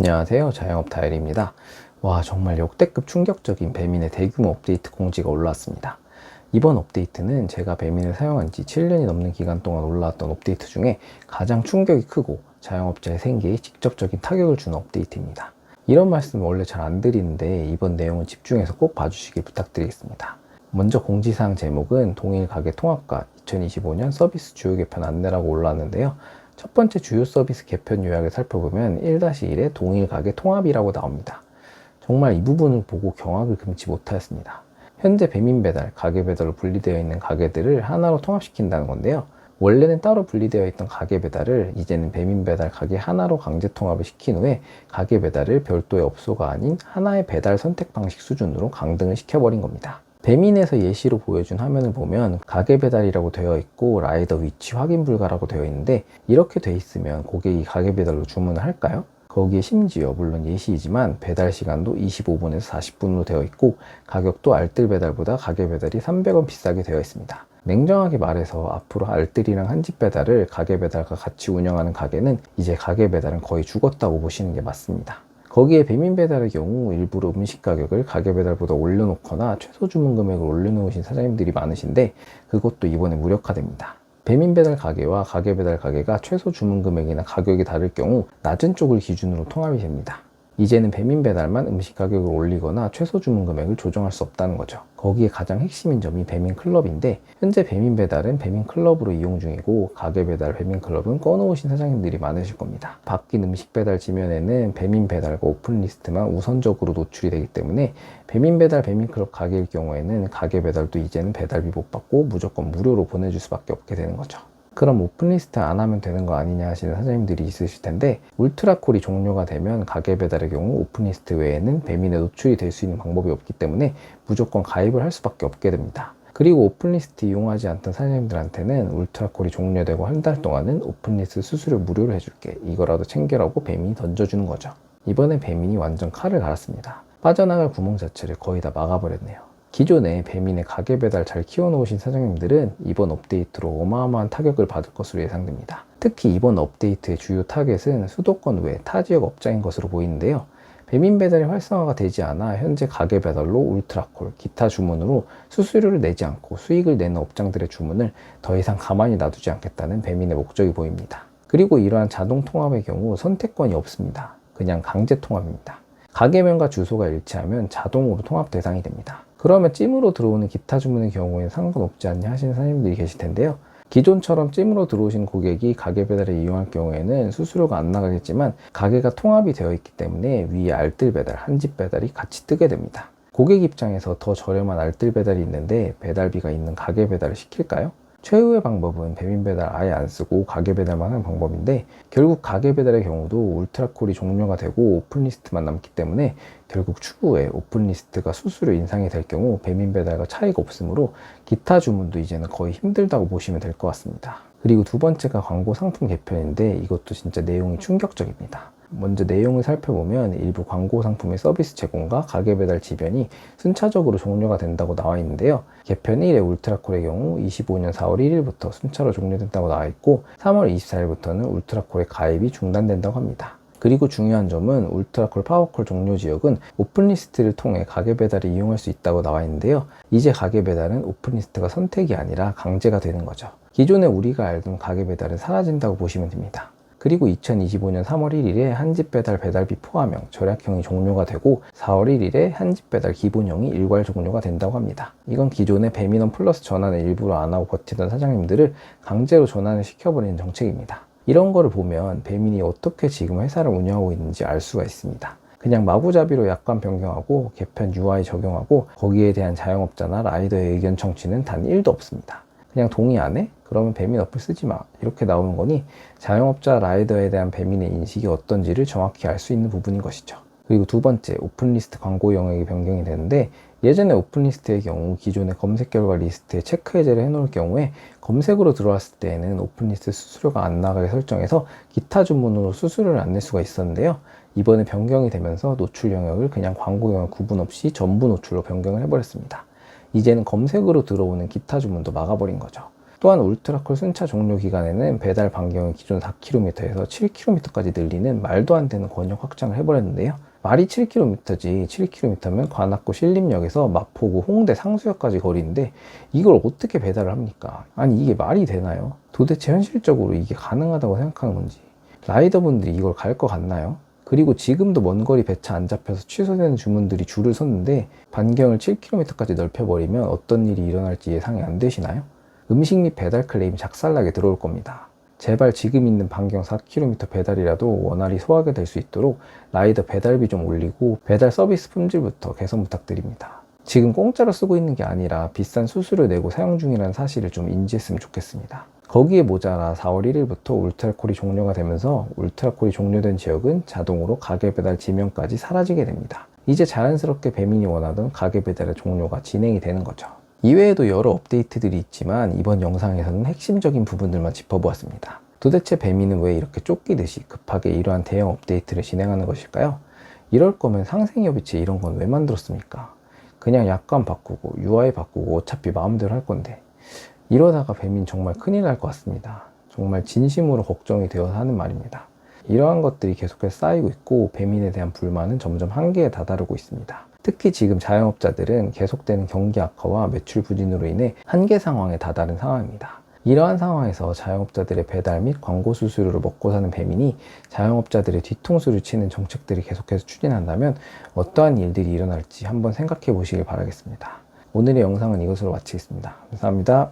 안녕하세요. 자영업 다일입니다. 와, 정말 역대급 충격적인 배민의 대규모 업데이트 공지가 올라왔습니다. 이번 업데이트는 제가 배민을 사용한 지 7년이 넘는 기간 동안 올라왔던 업데이트 중에 가장 충격이 크고 자영업자의 생계에 직접적인 타격을 주는 업데이트입니다. 이런 말씀을 원래 잘 안 드리는데 이번 내용은 집중해서 꼭 봐주시길 부탁드리겠습니다. 먼저 공지사항 제목은 동일 가게 통합과 2025년 서비스 주요 개편 안내라고 올라왔는데요. 첫 번째 주요 서비스 개편 요약을 살펴보면 1-1에 동일 가게 통합이라고 나옵니다. 정말 이 부분을 보고 경악을 금치 못하였습니다. 현재 배민 배달, 가게 배달로 분리되어 있는 가게들을 하나로 통합시킨다는 건데요. 원래는 따로 분리되어 있던 가게 배달을 이제는 배민 배달 가게 하나로 강제 통합을 시킨 후에 가게 배달을 별도의 업소가 아닌 하나의 배달 선택 방식 수준으로 강등을 시켜버린 겁니다. 배민에서 예시로 보여준 화면을 보면 가게 배달이라고 되어 있고 라이더 위치 확인 불가라고 되어 있는데, 이렇게 돼 있으면 고객이 가게 배달로 주문을 할까요? 거기에 심지어 물론 예시이지만 배달 시간도 25분에서 40분으로 되어 있고 가격도 알뜰 배달보다 가게 배달이 300원 비싸게 되어 있습니다. 냉정하게 말해서 앞으로 알뜰이랑 한집 배달을 가게 배달과 같이 운영하는 가게는 이제 가게 배달은 거의 죽었다고 보시는 게 맞습니다. 거기에 배민 배달의 경우 일부러 음식 가격을 가게 배달보다 올려놓거나 최소 주문 금액을 올려놓으신 사장님들이 많으신데, 그것도 이번에 무력화됩니다. 배민 배달 가게와 가게 배달 가게가 최소 주문 금액이나 가격이 다를 경우 낮은 쪽을 기준으로 통합이 됩니다. 이제는 배민 배달만 음식 가격을 올리거나 최소 주문 금액을 조정할 수 없다는 거죠. 거기에 가장 핵심인 점이 배민 클럽인데, 현재 배민 배달은 배민 클럽으로 이용 중이고 가게 배달 배민 클럽은 꺼놓으신 사장님들이 많으실 겁니다. 바뀐 음식 배달 지면에는 배민 배달과 오픈 리스트만 우선적으로 노출이 되기 때문에 배민 배달 배민 클럽 가게일 경우에는 가게 배달도 이제는 배달비 못 받고 무조건 무료로 보내줄 수밖에 없게 되는 거죠. 그럼 오픈리스트 안 하면 되는 거 아니냐 하시는 사장님들이 있으실 텐데, 울트라콜이 종료가 되면 가게 배달의 경우 오픈리스트 외에는 배민에 노출이 될 수 있는 방법이 없기 때문에 무조건 가입을 할 수밖에 없게 됩니다. 그리고 오픈리스트 이용하지 않던 사장님들한테는 울트라콜이 종료되고 한 달 동안은 오픈리스트 수수료 무료로 해줄게, 이거라도 챙겨라고 배민이 던져주는 거죠. 이번에 배민이 완전 칼을 갈았습니다. 빠져나갈 구멍 자체를 거의 다 막아버렸네요. 기존에 배민의 가게 배달 잘 키워놓으신 사장님들은 이번 업데이트로 어마어마한 타격을 받을 것으로 예상됩니다. 특히 이번 업데이트의 주요 타겟은 수도권 외 타 지역 업자인 것으로 보이는데요. 배민 배달이 활성화가 되지 않아 현재 가게 배달로 울트라콜, 기타 주문으로 수수료를 내지 않고 수익을 내는 업장들의 주문을 더 이상 가만히 놔두지 않겠다는 배민의 목적이 보입니다. 그리고 이러한 자동 통합의 경우 선택권이 없습니다. 그냥 강제 통합입니다. 가게명과 주소가 일치하면 자동으로 통합 대상이 됩니다. 그러면 찜으로 들어오는 기타 주문의 경우에는 상관없지 않냐 하시는 사장님들이 계실 텐데요. 기존처럼 찜으로 들어오신 고객이 가게 배달을 이용할 경우에는 수수료가 안 나가겠지만 가게가 통합이 되어 있기 때문에 위에 알뜰 배달, 한집 배달이 같이 뜨게 됩니다. 고객 입장에서 더 저렴한 알뜰 배달이 있는데 배달비가 있는 가게 배달을 시킬까요? 최후의 방법은 배민 배달 아예 안 쓰고 가게 배달만 하는 방법인데, 결국 가게 배달의 경우도 울트라콜이 종료가 되고 오픈리스트만 남기 때문에 결국 추후에 오픈리스트가 수수료 인상이 될 경우 배민 배달과 차이가 없으므로 기타 주문도 이제는 거의 힘들다고 보시면 될 것 같습니다. 그리고 두 번째가 광고 상품 개편인데, 이것도 진짜 내용이 충격적입니다. 먼저 내용을 살펴보면 일부 광고 상품의 서비스 제공과 가게 배달 지변이 순차적으로 종료가 된다고 나와 있는데요. 개편 1회 울트라콜의 경우 25년 4월 1일부터 순차로 종료된다고 나와 있고 3월 24일부터는 울트라콜의 가입이 중단된다고 합니다. 그리고 중요한 점은 울트라콜 파워콜 종료 지역은 오픈리스트를 통해 가게 배달을 이용할 수 있다고 나와 있는데요. 이제 가게 배달은 오픈리스트가 선택이 아니라 강제가 되는 거죠. 기존에 우리가 알던 가게 배달은 사라진다고 보시면 됩니다. 그리고 2025년 3월 1일에 한집 배달 배달비 포함형 절약형이 종료가 되고 4월 1일에 한집 배달 기본형이 일괄 종료가 된다고 합니다. 이건 기존의 배민원 플러스 전환을 일부러 안 하고 버티던 사장님들을 강제로 전환을 시켜버리는 정책입니다. 이런 거를 보면 배민이 어떻게 지금 회사를 운영하고 있는지 알 수가 있습니다. 그냥 마구잡이로 약관 변경하고 개편 UI 적용하고 거기에 대한 자영업자나 라이더의 의견 청취는 단 1도 없습니다. 그냥 동의 안 해? 그러면 배민 어플 쓰지 마, 이렇게 나오는 거니 자영업자 라이더에 대한 배민의 인식이 어떤지를 정확히 알 수 있는 부분인 것이죠. 그리고 두 번째, 오픈리스트 광고 영역이 변경이 되는데, 예전에 오픈리스트의 경우 기존의 검색 결과 리스트에 체크 해제를 해놓을 경우에 검색으로 들어왔을 때에는 오픈리스트 수수료가 안 나가게 설정해서 기타 주문으로 수수료를 안 낼 수가 있었는데요. 이번에 변경이 되면서 노출 영역을 그냥 광고 영역 구분 없이 전부 노출로 변경을 해버렸습니다. 이제는 검색으로 들어오는 기타 주문도 막아버린 거죠. 또한 울트라콜 순차 종료 기간에는 배달 반경을 기존 4km에서 7km까지 늘리는 말도 안 되는 권역 확장을 해버렸는데요. 말이 7km지 7km면 관악구 신림역에서 마포구 홍대 상수역까지 거리인데 이걸 어떻게 배달을 합니까? 아니 이게 말이 되나요? 도대체 현실적으로 이게 가능하다고 생각하는 건지 라이더분들이 이걸 갈 것 같나요? 그리고 지금도 먼 거리 배차 안 잡혀서 취소되는 주문들이 줄을 섰는데 반경을 7km까지 넓혀버리면 어떤 일이 일어날지 예상이 안 되시나요? 음식 및 배달 클레임이 작살나게 들어올 겁니다. 제발 지금 있는 반경 4km 배달이라도 원활히 소화가 될 수 있도록 라이더 배달비 좀 올리고 배달 서비스 품질부터 개선 부탁드립니다. 지금 공짜로 쓰고 있는 게 아니라 비싼 수수료 내고 사용 중이라는 사실을 좀 인지했으면 좋겠습니다. 거기에 모자라 4월 1일부터 울트라콜이 종료가 되면서 울트라콜이 종료된 지역은 자동으로 가게 배달 지명까지 사라지게 됩니다. 이제 자연스럽게 배민이 원하던 가게 배달의 종료가 진행이 되는 거죠. 이외에도 여러 업데이트들이 있지만 이번 영상에서는 핵심적인 부분들만 짚어보았습니다. 도대체 배민은 왜 이렇게 쫓기듯이 급하게 이러한 대형 업데이트를 진행하는 것일까요? 이럴 거면 상생협의체 이런 건 왜 만들었습니까? 그냥 약관 바꾸고 UI 바꾸고 어차피 마음대로 할 건데 이러다가 배민 정말 큰일 날 것 같습니다. 정말 진심으로 걱정이 되어서 하는 말입니다. 이러한 것들이 계속해서 쌓이고 있고 배민에 대한 불만은 점점 한계에 다다르고 있습니다. 특히 지금 자영업자들은 계속되는 경기 악화와 매출 부진으로 인해 한계 상황에 다다른 상황입니다. 이러한 상황에서 자영업자들의 배달 및 광고 수수료로 먹고 사는 배민이 자영업자들의 뒤통수를 치는 정책들을 계속해서 추진한다면 어떠한 일들이 일어날지 한번 생각해 보시길 바라겠습니다. 오늘의 영상은 이것으로 마치겠습니다. 감사합니다.